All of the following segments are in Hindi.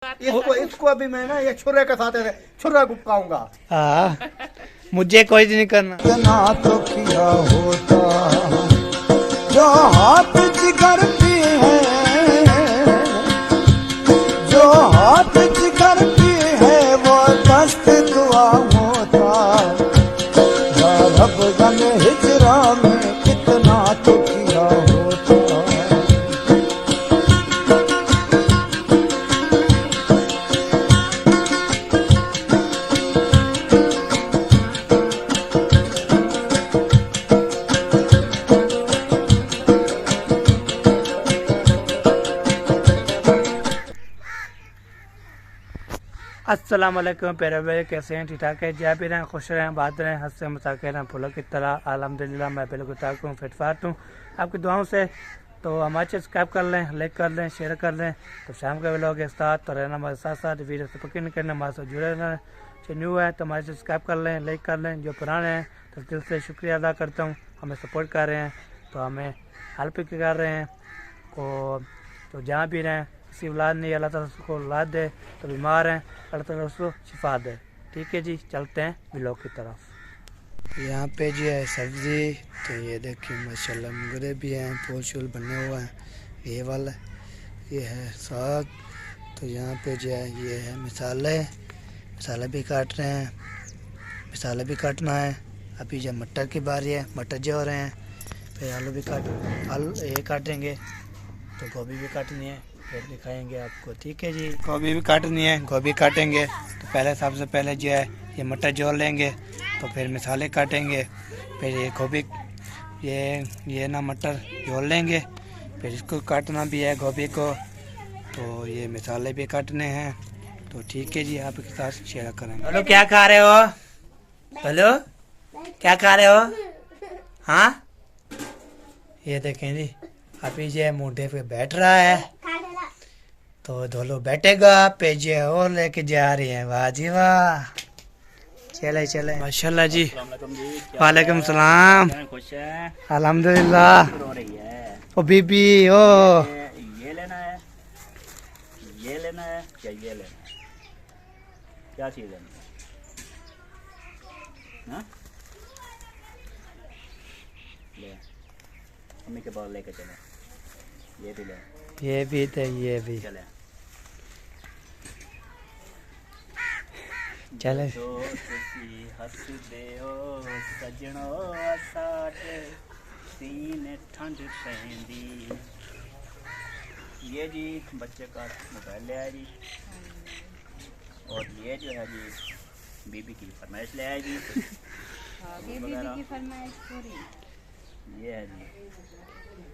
इसको इसको अभी मैं ना ये छुरे के साथ छुरा गुपकाऊंगा। हाँ, मुझे कोई नहीं करना। ना तो किया होता जो हाथ जिगर की है, जो हाथ जिगर की है वो दस्त दुआ होता। या रब गम हिजरा में कितना तो किया होता। अस्सलाम वालेकुम प्यारे भाई, कैसे हैं? ठीक ठाक है? जहाँ भी रहें खुश रहें, बात रहें, हंस से मजाक रहें, फूलों की तरह। अल्हम्दुलिल्लाह मैं बिल्कुल ठीक हूँ, फिट फाट हूँ आपकी दुआओं से। तो हमारे चैनल सब्सक्राइब कर लें, लाइक कर लें, शेयर कर लें। तो शाम के व्लॉग के साथ तो रहना हमारे साथ साथ, वीडियो से पकड़ नहीं करना, हमारे साथ जुड़े रहना। जो न्यू है तो हमारे चैनल सब्सक्राइब कर लें, लाइक कर लें। जो पुराने हैं तो दिल से शुक्रिया अदा करता हूँ, हमें सपोर्ट कर रहे हैं, तो हमें हेल्प कर रहे हैं। और तो जहाँ भी रहें, किसी औलाद नहीं, अल्लाह ताला उसको औलाद दे। तो बीमार हैं, अल्लाह ताला उसको शिफा दे। ठीक है जी, चलते हैं व्लॉग की तरफ। यहाँ पे जी है सब्ज़ी, तो ये देखिए माशाल्लाह मुगरे भी हैं, फूल शूल बने हुए हैं। ये वाला ये है साग। तो यहाँ पे जो है ये है मसाले, मसाले भी काट रहे हैं, मसाला भी काटना है। अभी जब मटर की बारी है, मटर जो हो रहे हैं। फिर आलू भी आलू ये काटेंगे, तो गोभी भी काटनी है, फिर दिखाएंगे आपको। ठीक है जी, गोभी भी काटनी है, गोभी काटेंगे। तो पहले सबसे पहले जो है ये मटर जोड़ लेंगे, तो फिर मसाले काटेंगे। फिर ये गोभी ये ना मटर जोड़ लेंगे, फिर इसको काटना भी है गोभी को। तो ये मसाले भी काटने हैं। तो ठीक है जी, आपके साथ शेयर करेंगे। हेलो, क्या खा रहे हो? हेलो, क्या खा रहे हो? हाँ, ये देखें जी, अभी जो मुंडे पे बैठ रहा है, तो धोलो बैठेगा पे जो और लेके जा रही है। वाह जी वाह, चले चले माशाल्लाह जी। वालेकुम सलाम। खुश है? अल्हम्दुलिल्लाह। रो रही है। ओ बीबी ओ, ये लेना है, ये लेना है या ये लेना है? क्या चीज़ लेना है? हाँ? ले, मम्मी के पास लेके चले। ये भी ले, ये भी तो ये भी चले। चले। जो तुसी हंस दे ओ सजणो साडे सीने ठंड पैंदी। ये जी बच्चे का मोबाइल ले आया जी, और ये जो है जी बीबी की फरमाइश ले आया जी। बीबी की फरमाइश पूरी। ये है जी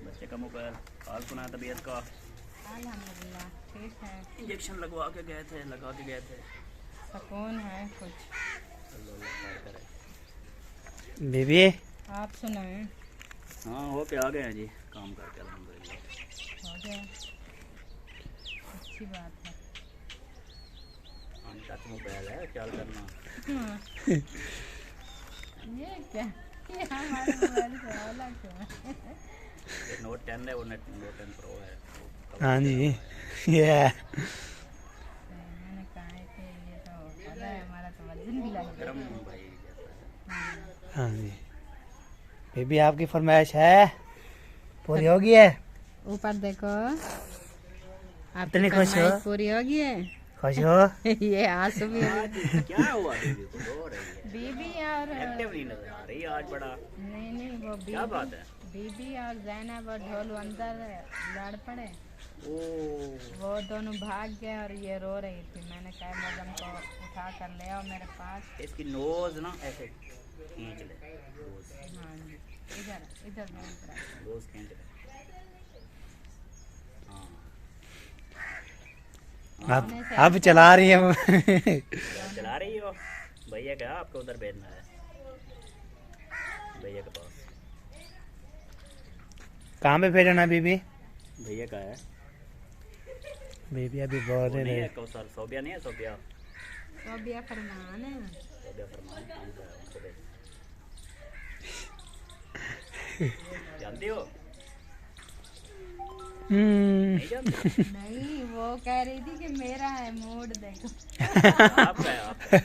बच्चे का मोबाइल। हाल सुना तबीयत का? अल्हम्दुलिल्लाह ठीक है, इंजेक्शन लगा के गए थे। सुकून है कुछ। अल्लाह खैर करे। बीबी आप सुनाएं? हाँ हो के आ गए हैं जी, काम करके अल्हम्दुलिल्लाह। हो गया, अच्छी बात है। टच मोबाइल है, ख्याल करना। ये क्या, ये हमारे मोबाइल से अलग है। ये नोट 10 है, वो नोट 10 प्रो है। हाँ जी, ये मैंने कहा है कि ये तो पता है, हमारा तो वजन भी लग गरम गया। भाई जैसा है। हाँ जी। बीबी आपकी फरमाइश है पूरी होगी है? ऊपर देखो, आपकी इतनी खुश हो? फरमाइश पूरी होगी है। खुश हो? ये आंसू भी क्या हुआ बीबी को? रो रही है, बीबी और एक्टिव नहीं नजर आ रही आज बड़ा। नहीं वो क्या बात है? बीबी और जैनब और ढोलू अंदर लड़ पड़े, ओ वो दोनों भाग गए और ये रो रही थी। मैंने कहा मदम को उठा कर ले आओ मेरे पास। इसकी नोज ना ऐसे खींच ले, रोज हाँ जी, इधर इधर मेरी तरफ। रोज खींच ले। हाँ अब चला रही है। चला रही हो? भैया क्या आपको उधर भेजना है, भैया के पास। कहाँ पे भेजना बीबी? भैया का है? बीबी अभी बोल वो रहे नहीं है हैं। कौसर, सोबिया नहीं है? सोबिया, तो बिया फरमान है। सोबिया फरमान उनको भेज। जानती हो? नहीं जानते? नहीं, वो कह रही थी कि मेरा है मूड देखो। आपका है, आपका।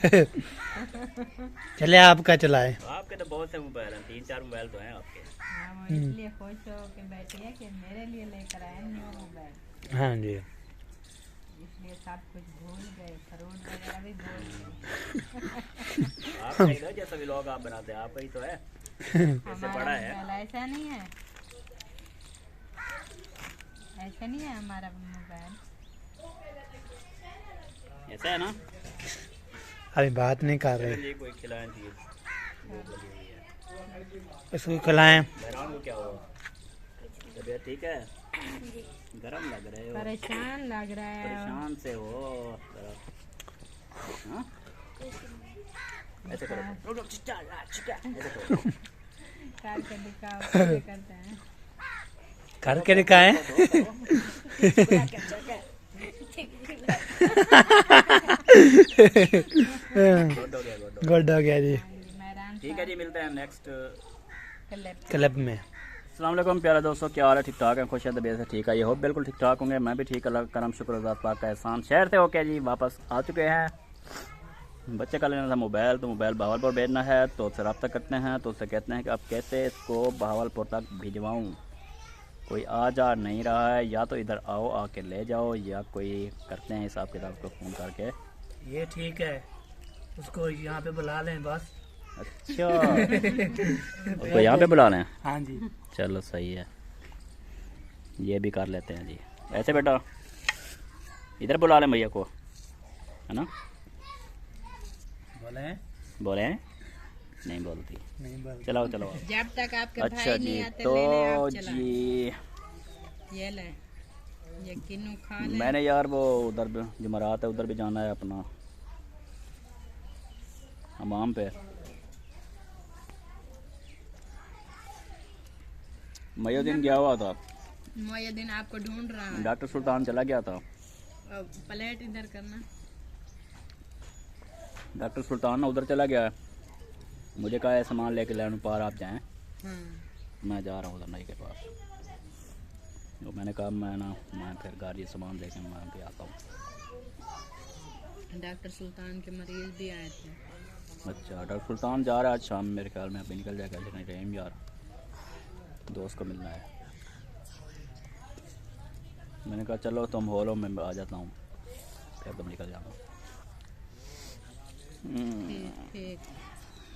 चले आपका चलाए। आपके तो बहुत से मोबाइल हैं, 3-4 मोबाइल तो हैं आपके। हाँ, वो इसलिए खुश हो के बैठी है कि मेरे लिए लेकर आए न्यू मोबाइल, हाँ जी। इसलिए सब कुछ भूल गए, फ्रूट वगैरह भी भूल गए। आपका ही ना जैसा भी लोग आप बनाते हैं, आपका ही तो है। इससे हमारा बड़ा है। मोबाइल ऐसा नहीं है, ऐसा नहीं है हमारा मोबाइल। ऐसा है ना? अभी बात नहीं कर रहे, चलिए कोई खिलाएं चीज। भूख लगी हुई है। इसको खिलाएं। बहरान को क्या हुआ? तबीयत ठीक है? गरम लग रहे हो, परेशान लग रहा है। परेशान से हो जरा। हाँ? ऐसे करो, रुक रुक, चिट्टा, चिट्टा, ऐसे करो। करके दिखाओ, कैसे करते हैं। करके दिखाएं। गुड हो गया, गुड हो गया। गुड हो गया जी। मैदान ठीक है जी, मिलते हैं नेक्स्ट क्लिप। क्लब में। अस्सलाम वालेकुम प्यारे दोस्तों, क्या हाल है? ठीक ठाक है, खुश है, तबीयत से ठीक है? ये हो बिल्कुल ठीक ठाक होंगे। मैं भी ठीक, अल्लाह का करम शुक्र अज़ात पाक का एहसान। शहर से होके जी वापस आ चुके हैं। बच्चे का लेना था मोबाइल, तो मोबाइल बहावलपुर भेजना है, तो उससे रब्ता करते हैं। तो उससे कहते हैं कि अब कैसे इसको बहावलपुर तक भिजवाऊँ। कोई आ जा नहीं रहा है, या तो इधर आओ आके ले जाओ, या कोई करते हैं हिसाब किताब को फ़ोन करके। ये ठीक है, उसको यहाँ पे बुला लें बस। अच्छा उसको यहाँ पे बुला लें? हाँ जी। चलो सही है, ये भी कर लेते हैं जी। ऐसे बेटा इधर बुला लें भैया को, है ना? बोले बोले नहीं बोलती। नहीं बोल। चलाओ चलो। जब तक आपके अच्छा भाई जी, नहीं आते तो लेने, आप चलाएं। जी ये ले, ये किन्नू खा ले। मैंने यार वो उधर भी जुमरात है, उधर भी जाना है अपना हमाम पे। मयोदीन गया हुआ था, मोहिउद्दीन आपको ढूंढ रहा है। डॉक्टर सुल्तान चला गया था। अब प्लेट इधर करना। डॉक्टर सुल्तान ना उधर चला गया है, मुझे कहा है सामान लेके लैंड पार आप जाएं। मैं जा रहा हूँ उधर नई के पास। तो मैंने कहा मैं फिर गाड़ी सामान लेके मैं भी आता हूँ। डॉक्टर सुल्तान के मरीज भी आए थे। अच्छा डॉक्टर सुल्तान जा रहा है आज शाम, मेरे ख्याल में अभी निकल जाएगा। नहीं रहीम यार दोस्त को मिलना है। मैंने कहा चलो तुम होलो, मैं आ जाता हूँ, फिर तुम निकल जाना। ठीक।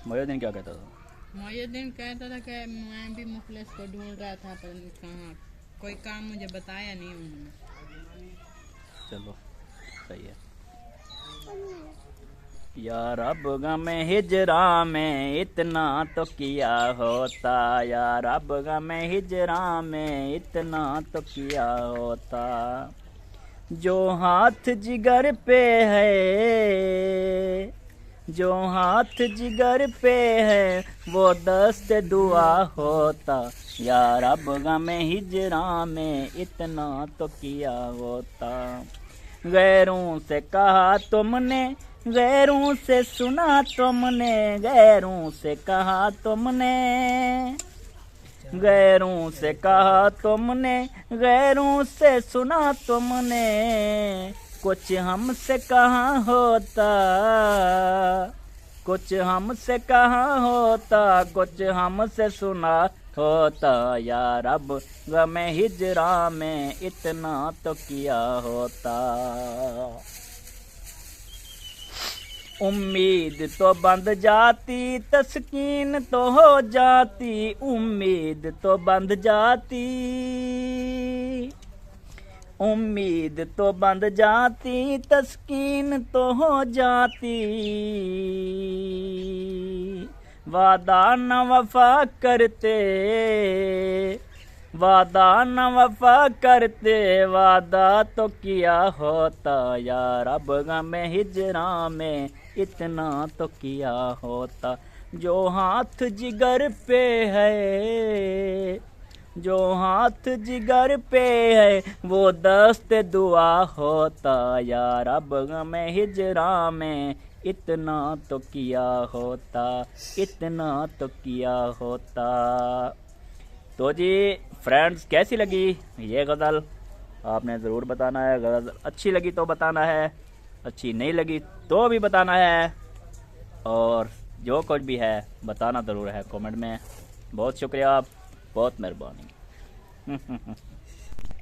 मयोदीन क्या कहता था? मोहिउद्दीन कहता था कि मैं भी मुखलिस को ढूंढ रहा था, पर कहाँ कोई काम मुझे बताया नहीं उन्होंने। चलो सही है। यार अब गम हिजरा में इतना तो किया होता, यार अब गम हिजरा में इतना तो किया होता। जो हाथ जिगर पे है, जो हाथ जिगर पे है, वो दस्त दुआ होता। यार अब गम हिजरा में इतना तो किया होता। गैरों से कहा तुमने, गैरों से सुना तुमने, गैरों से कहा तुमने, गैरों से कहा तुमने, गैरों से सुना तुमने। कुछ हमसे कहाँ होता, कुछ हमसे कहाँ होता, कुछ हमसे सुना होता। यार अब गम हिजरा में इतना तो किया होता। उम्मीद तो बंद जाती, तस्कीन तो हो जाती, उम्मीद तो बंद जाती, उम्मीद तो बंद जाती, तस्कीन तो हो जाती। वादा न वफा करते, वादा न वफा करते, वादा तो किया होता। यार अब गम हिजरा में इतना तो किया होता। जो हाथ जिगर पे है, जो हाथ जिगर पे है, वो दस्त दुआ होता। यार अब गम हिजरा में इतना तो किया होता, इतना तो किया होता। तो जी फ्रेंड्स कैसी लगी ये गज़ल? आपने ज़रूर बताना है। अगर अच्छी लगी तो बताना है, अच्छी नहीं लगी तो भी बताना है, और जो कुछ भी है बताना ज़रूर है कमेंट में। बहुत शुक्रिया, आप बहुत मेहरबानी।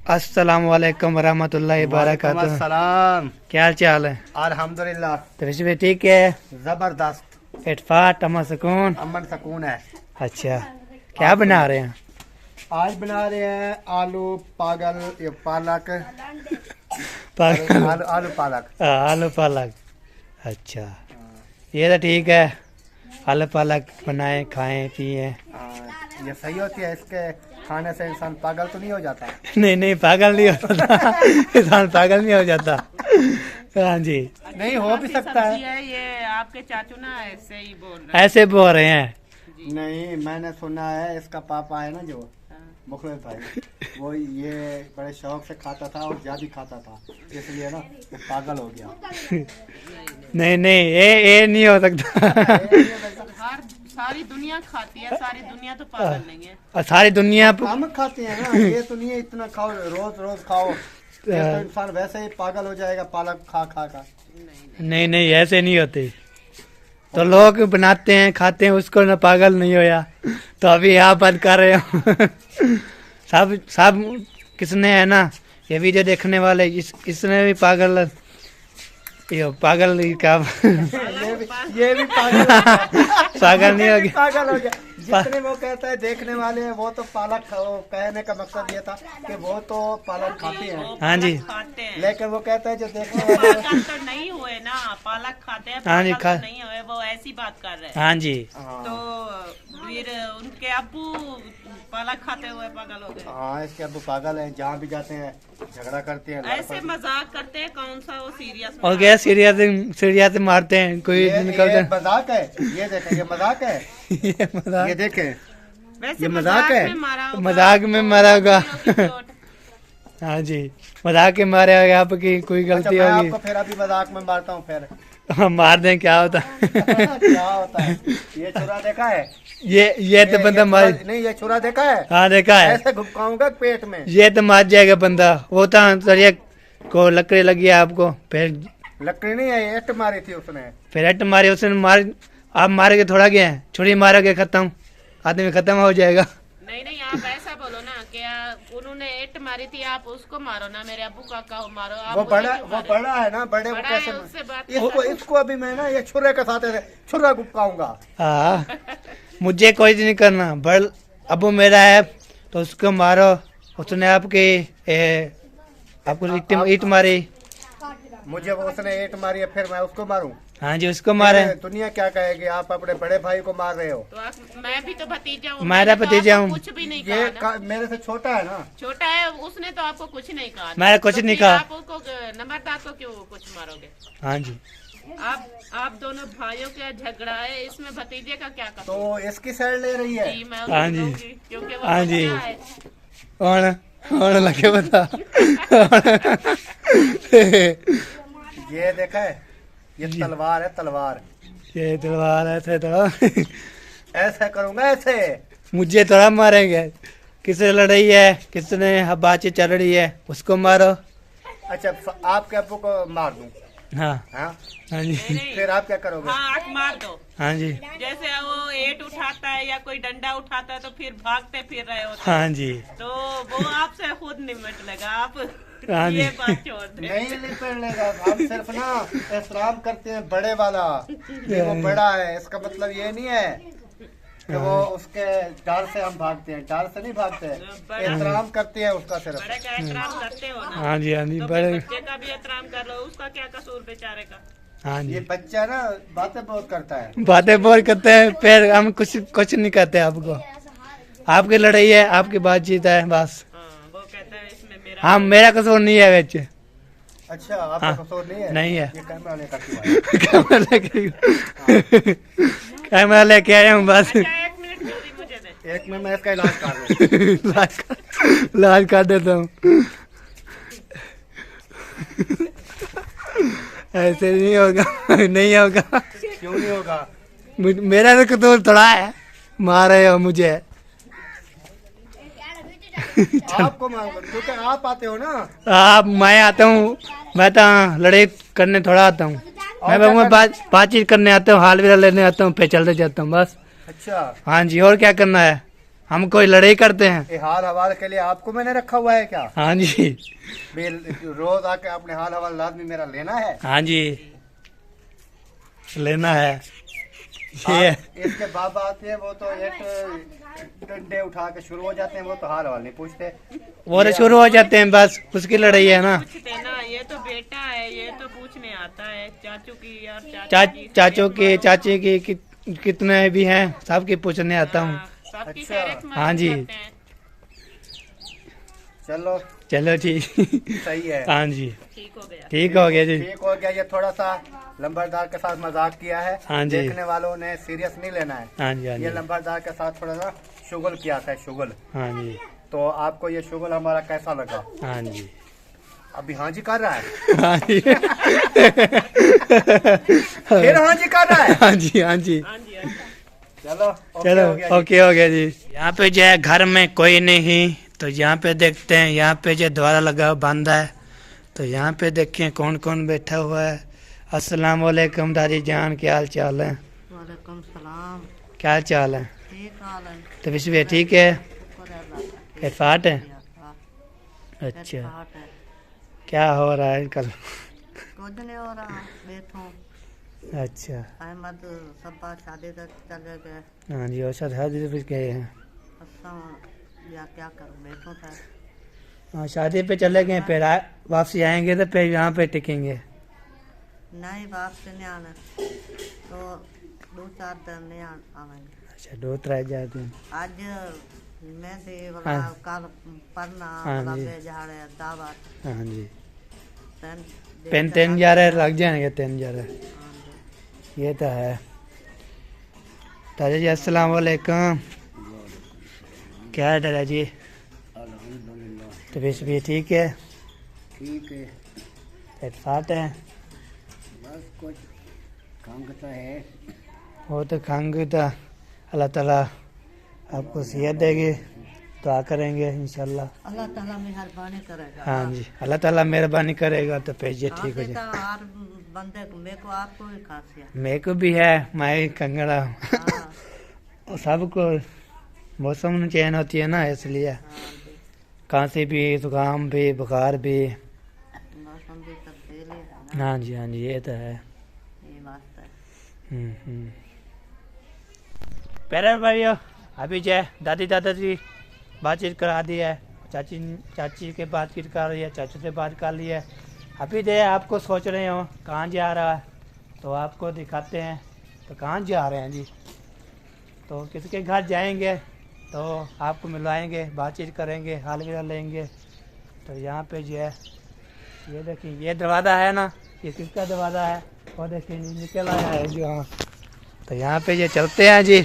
अस्सलाम वालेकुम वरहमतुल्लाहि वबरकातुहू। सलाम। क्या हाल चाल है? अल्हम्दुलिल्लाह तबीयत भी ठीक है? जबरदस्त, इटफाट अमन सुकून। अमन सुकून है। अच्छा, क्या बना रहे हैं? आज बना रहे हैं आलू पागल, ये पालक, पागल आलू पालक। आलू पालक। अच्छा, ये तो ठीक है, आलू पालक बनाएं, खाएं, पिए। ये सही होती है, इसके खाने से इंसान पागल तो नहीं हो जाता? नहीं नहीं, पागल नहीं होता इंसान पागल नहीं हो जाता। हाँ जी, नहीं हो भी सकता है। ये आपके चाचू ना ऐसे ही बोल रहे ऐसे बोल रहे हैं। नहीं, मैंने सुना है इसका पापा है ना जो मुखलेस भाई, वो ये बड़े शौक से खाता था और ज्यादा खाता था, इसलिए ना वो पागल हो गया। नहीं नहीं, ये नहीं हो सकता। हर सारी दुनिया खाती है, सारी दुनिया तो पागल नहीं है। और सारी दुनिया हम खाते हैं ना, ये तो नहीं है इतना खाओ, रोज रोज खाओ, ये तो इंसान वैसे ही पागल हो जाएगा पालक खा खा कर। नहीं नहीं, ऐसे नहीं होते। तो लोग बनाते हैं, खाते हैं, उसको ना पागल नहीं होया, तो अभी आप बात कर रहे हो। सब किसने है ना, ये वीडियो देखने वाले, इसने भी पागल, ये पागल क्या ये भी पागल पागल नहीं हो गया। पागल हो गया। जितने वो कहता है देखने वाले हैं वो तो पालक कहने का मकसद ये था कि वो तो पालक खाते हैं। हाँ जी, खाते हैं, लेकिन वो कहता है जो देखने वाले हैं, पागल तो नहीं हुए ना, पालक खाते हैं, हाँ जी, पागल तो नहीं हुए, वो ऐसी बात कर रहे हैं। हाँ जी, तो फिर उनके अब्बू पालक खाते हुए पागल हो गए। हाँ इसके अब्बू पागल हैं, जहाँ भी जाते हैं झगड़ा करते हैं। ऐसे मजाक करते हैं, कौन सा वो सीरियस और क्या सीरिया से मारते हैं, कोई ये निकलते मजाक है, ये देखें, ये मजाक है, ये मजाक, ये देखें, वैसे ये मजाक है। में मारा होगा, मजाक में मारा होगा। चोट। हाँ जी, मजाक के मारे होगा, आपकी कोई अच्छा, गलती मैं होगी। आपको फिर अभी मजाक में मारता हूँ फिर। हाँ, मार दें, क्या होता है। क्या होता है? ये छुरा देखा है? ये तो बंदा मार, नहीं, ये छुरा देखा है? हाँ देखा है, ऐसे घुपकाऊंगा पेट में। ये तो मार जाएगा बंदा। वो तो सरिया को लकड़ी लगी है आपको, फिर लकड़ी नहीं है, ये एट मारी थी उसने। फिर हट मारी, उसने मार, आप मारे के थोड़ा गया है, छुरी मारोगे खत्म, आदमी खत्म हो जाएगा। नहीं नहीं, आप ऐसा बोलो ना कि उन्होंने एट मारी थी, आप उसको मारो ना, मेरे अब्बू का कहो मारो। आप वो मुझे बड़ा, क्यों वो मारे? बड़ा है ना, बड़े को बड़ा कैसे है, उससे बात इसको अभी मैं ना ये छुरे के साथ छुरा घुपकाऊंगा। हाँ, मुझे कोई नहीं करना, बड़ अबू मेरा है तो उसको मारो। उसने आपको ईट मारी। मुझे वो उसने एट मारी है, फिर मैं उसको मारूं? हाँ जी, उसको मारे। दुनिया क्या कहेगी, आप अपने बड़े भाई को मार रहे हो। तो मैं भी तो भतीजा हूँ, मेरा मैंने तो भतीजा आपको हूँ। कुछ भी नहीं ये कहा ना। मेरे से छोटा है ना। छोटा है, उसने तो आपको कुछ नहीं कहा। मैंने कुछ तो नहीं फिर कहा। आप उसको नंबरदार को क्यों कुछ मारोगे? हाँ जी, आप दोनों भाइयों का झगड़ा है, इसमें भतीजे का क्या कसूर? तो इसकी साइड ले रही है। जी, मैं हाँ उसको जी। दूंगी, क्योंकि वो हाँ जी। बच्चा है। और लगे बता। ये देखा है, ये तलवार है, तलवार। ये तलवार ऐसे थोड़ा, ऐसे करूंगा, ऐसे। मुझे थोड़ा मारेंगे। किससे लड़ाई है, किसने बातचीत चल रही है, उसको मारो। अच्छा, आपके अब्बू को मार दूं? हाँ हाँ, हाँ जी, नहीं, फिर आप क्या करोगे? हाँ, आंख मार दो। हाँ जी, जैसे वो एट उठाता है या कोई डंडा उठाता है तो फिर भागते फिर रहे होते हैं। हाँ जी, तो वो आपसे खुद निमट लेगा। आप हाँ जी। ये बात छोड़ दे। नहीं निपट लेगा, हम सिर्फ ना एहतराम करते हैं बड़े वाला, कि वो बड़ा है, इसका मतलब ये नहीं है कि वो उसके डर से हम भागते हैं, डर से नहीं भागते हैं, एहतराम करते हैं उसका सिर्फ। बड़े का एहतराम करते हो ना, हाँ जी, हाँ जी, तो बड़े, फिर बच्चे का भी एहतराम कर लो। उसका क्या कसूर बेचारे का? हाँ ये जी। बच्चा ना बातें बहुत करता है। बातें बहुत करते हैं, फिर हम कुछ नहीं कहते आपको। आपकी लड़ाई है, आपकी बातचीत है, बस। हाँ, वो कहता है इसमें मेरा हाँ, मेरा कसूर नहीं है बेच। अच्छा, आपका हाँ, कसूर नहीं है? नहीं है। ये कैमरा लेकर क्यों आए? कैमरा लेके आया हूँ बस। अच्छा, 1 मिनट जल्दी मुझे दे। एक में मैं इसका इलाज कर लूं। लाज कर देता हूँ। ऐसे नहीं होगा, नहीं होगा। क्यों नहीं होगा? मेरा तो कसूर थोड़ा है, मार रहे हो मुझे। आपको मालूम क्योंकि आप आते हो ना। आप मैं आता हूँ, मैं तो लड़ाई करने थोड़ा आता हूँ, मैं बातचीत करने आता हूँ, हाल विरा लेने आता हूँ, फिर चलते जाता हूँ बस। अच्छा हाँ जी, और क्या करना है, हम कोई लड़ाई करते हैं। ये हाल हवाल के लिए आपको मैंने रखा हुआ है क्या? हाँ जी, रोज आके अपने हाल हवाल लाजमी मेरा लेना है। हाँ जी, लेना है। ये इसके बाबा आते हैं वो तो एक डंडे उठा के शुरू हो जाते हैं, वो तो हाल हवाल नहीं पूछते, वो तो शुरू हो जाते हैं, बस उसकी लड़ाई है ना। पूछते ना, ये तो बेटा है, ये तो पूछने आता है चाचू की और चाचू की, चाची की, कितने भी हैं सबकी पूछने आता हूँ। सबकी अच्छा। खैरियत हाँ जी, करते हैं। चलो चलो ठीक। सही है। हाँ जी, ठीक हो गया। ठीक हो गया जी। ठीक हो गया। ये थोड़ा सा लंबरदार के साथ मजाक किया है, हाँ जी। देखने वालों ने सीरियस नहीं लेना है। हाँ जी, हाँ ये जी, लंबरदार के साथ थोड़ा सा शुगल किया था, शुगल। हाँ जी, तो आपको ये शुगल हमारा कैसा लगा? हाँ जी, अभी हाँ जी कर रहा है, हाँ जी, फिर हाँ जी कर रहा है। हाँ जी, हाँ जी। चलो चलो हो गया जी। ओके हो गया जी। यहाँ पे जो है घर में कोई नहीं, तो यहाँ पे देखते हैं, यहाँ पे जो द्वारा लगा बांधा है, तो यहाँ पे देखें कौन कौन बैठा हुआ है। अस्सलाम वालेकुम दादी जान, क्या हाल चाल है? वालेकुम सलाम। क्या हाल चाल है? ठीक हाल है। तो विश्व ठीक है? शुक्र है अल्लाह का। इरफाट है? हाँ, अच्छा, हाट है। क्या हो रहा है कल? कुछ नहीं हो रहा, बैठो। अच्छा, अहमद सब्बा शादी तक चले गए। हाँ जी, और शादी पे गए हैं? अच्छा, या क्या करूं, बैठो था। हाँ, शादी पे चले गए, फिर वापसी आएंगे तो फिर यहाँ पे टिकेंगे? नहीं, वापस नहीं आना, तो 2-4 दिन नहीं आवेंगे। अच्छा, 2-3 दिन। आज मैं थी वाला हाँ। कल पढ़ना हाँ वाला जी। भेजा रहे दावत। हाँ जी, पेन तीन जा रहे लग जाएंगे, 3 जा रहे, हाँ जी। ये तो है। दादा जी अस्सलाम वालेकुम, क्या है दादा जी? तबीयत भी ठीक है? ठीक है, इरफाट है? बस कुछ खंग तो है। वो तो खंग तो अल्लाह ताला आपको सेहत देगी, दुआ करेंगे इंशाल्लाह। अल्लाह ताला मेहरबानी करेगा। हाँ जी, अल्लाह ताला मेहरबानी करेगा तो फिर ये ठीक हो आपके जाए। तो हर बंदे को, मेरे को आपको भी खासियत। मेरे को भी है, मैं ही कंगड़ा हूँ। हाँ, सबको मौसम चेंज होती है ना, इसलिए हाँ जी। खांसी भी, जुकाम भी, बुखार भी। मौसम भी तब्दीली है ना, हाँ जी, हाँ जी, ये तो है। ये वास्ते। हम्म। प्यारे भाइयों, अभी जो है दादी दादाजी बातचीत करा दी है, चाची के बातचीत कर रही है, चाचू से बात कर ली है। अभी जो है आपको सोच रहे हो कहाँ जा रहा है, तो आपको दिखाते हैं। तो कहाँ जा रहे हैं जी? तो किसके घर जाएंगे तो आपको मिलवाएंगे, बातचीत करेंगे, हाल विहाल लेंगे। तो यहाँ पे जो है ये देखिए, ये दरवाज़ा है ना, ये किसका दरवाज़ा है? वो देखिए निकल आया है जो। हाँ, तो यहाँ पे ये चलते हैं जी,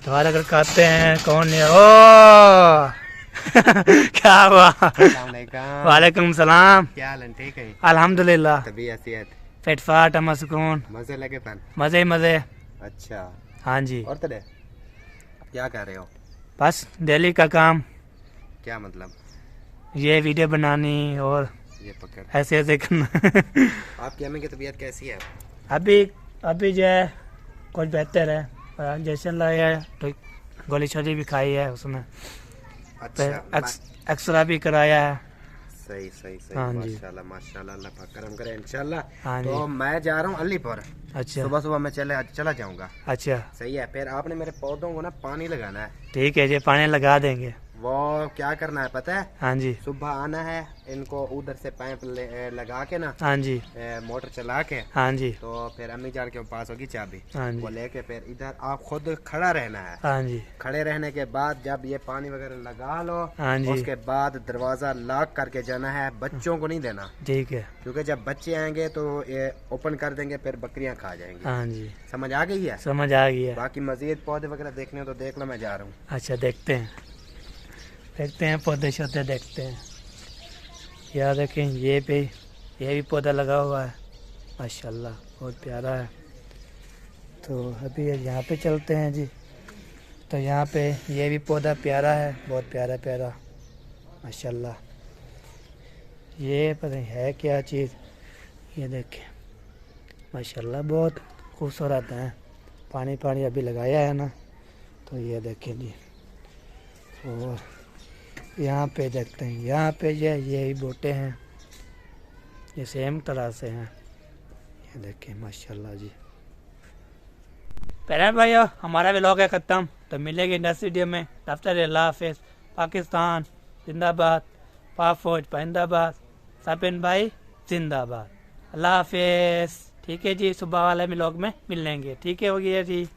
द्वारा अगर खाते हैं। कौन है? ओ क्या हुआ? वालेकुम सलाम, क्या हाल है? ठीक है, अल्हम्दुलिल्लाह, तबीयत सेहत फिटफाट अमन सुकून, मजे लगे पन। मज़े मज़े। अच्छा, हाँ जी, और तले क्या कर रहे हो? बस डेली का काम, क्या मतलब? ये वीडियो बनानी और ये पकड़। ऐसे ऐसे करना। आपकी अम्मी की तबीयत कैसी है? अभी जो है कुछ बेहतर है, इंजेक्शन लगाया है, तो गोली छोली भी खाई है उसने, फिर अच्छा, एक्सरा भी कराया है। सही सही सही, हाँ जी। माशाल्लाह माशाल्लाह, अल्लाह पाक करम करे इंशाल्लाह। हाँ जी। तो मैं जा रहा हूँ अलीपुर, अच्छा सुबह सुबह मैं चला जाऊंगा। अच्छा, सही है, फिर आपने मेरे पौधों को ना पानी लगाना है। ठीक है जी, पानी लगा देंगे। वो क्या करना है पता है? हाँ जी, सुबह आना है, इनको उधर से पाइप लगा के ना, हाँ जी, मोटर चला के, हाँ जी, तो फिर अम्मी जान के पास होगी चाबी, हाँ वो जी, लेके फिर इधर आप खुद खड़ा रहना है। हाँ जी, खड़े रहने के बाद जब ये पानी वगैरह लगा लो, हाँ जी, उसके बाद दरवाजा लॉक करके जाना है, बच्चों को नहीं देना, ठीक है। क्योंकि जब बच्चे आएंगे तो ये ओपन कर देंगे, फिर बकरियां खा जाएंगी। हाँ जी, समझ आ गई है? समझ आ गई है। बाकी मजीद पौधे वगैरह देखने हो तो देख लो, मैं जा रहा हूँ। अच्छा, देखते हैं पौधे शौधे देखते हैं। यार देखें, ये भी पौधा लगा हुआ है, माशाल्लाह बहुत प्यारा है। तो अभी यहाँ पे चलते हैं जी, तो यहाँ पे ये भी पौधा प्यारा है, बहुत प्यारा प्यारा माशाल्लाह। ये पता नहीं है क्या चीज़, ये देखें माशाल्लाह बहुत खूबसूरत है। पानी पानी अभी लगाया है ना, तो ये देखें जी। और यहाँ पे देखते हैं, यहाँ पे ये भी बूटे हैं, ये सेम तरह से हैं। ये देखें माशाल्लाह जी। प्यारे भाइयों, हमारा व्लॉग है ख़त्म, तो मिलेंगे नेक्स्ट वीडियो में। तब तक अल्लाह हाफ़िज़। पाकिस्तान जिंदाबाद, पाक फौज पाइंदाबाद, सापिन भाई जिंदाबाद। अल्लाह हाफ़िज़। ठीक है जी, सुबह वाले व्लॉग में मिल लेंगे। ठीक है, हो गया जी।